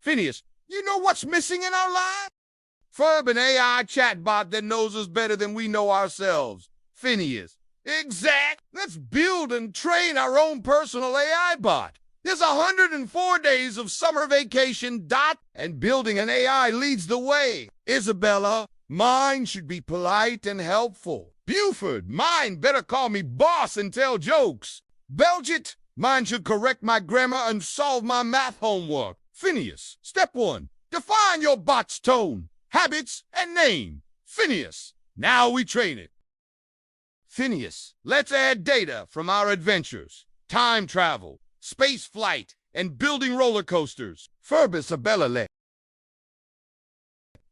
Phineas, you know what's missing in our lives? Ferb, an AI chatbot that knows us better than we know ourselves. Phineas. Exact. Let's build and train our own personal AI bot. There's 104 days of summer vacation, and building an AI leads the way. Isabella, mine should be polite and helpful. Buford, mine better call me boss and tell jokes. Baljeet, mine should correct my grammar and solve my math homework. Phineas, step 1, define your bot's tone, habits, and name. Phineas, now we train it. Phineas, let's add data from our adventures, time travel, space flight, and building roller coasters. Ferb, Isabella,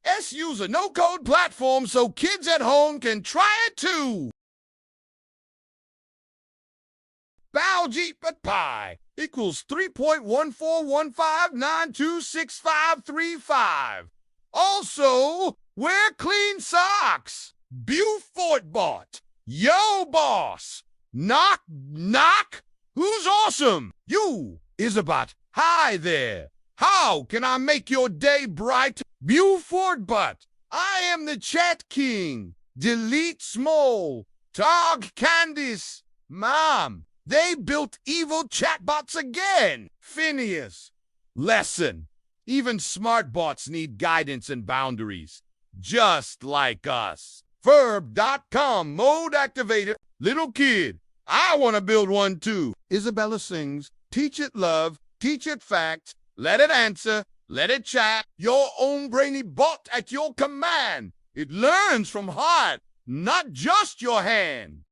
let's use a no-code platform so kids at home can try it too. Baljeet but pi equals 3.1415926535. Also, wear clean socks. BufordBot. Yo, boss. Knock, knock. Who's awesome? You, Isabella. Hi there. How can I make your day bright? BufordBot. I am the chat king. Delete small. Tog Candace. Mom, they built evil chatbots again. Phineas. Lesson. Even smart bots need guidance and boundaries. Just like us. Verb.com, mode activated. Little kid, I want to build one too. Isabella sings, teach it love, teach it facts, let it answer, let it chat. Your own brainy bot at your command. It learns from heart, not just your hand.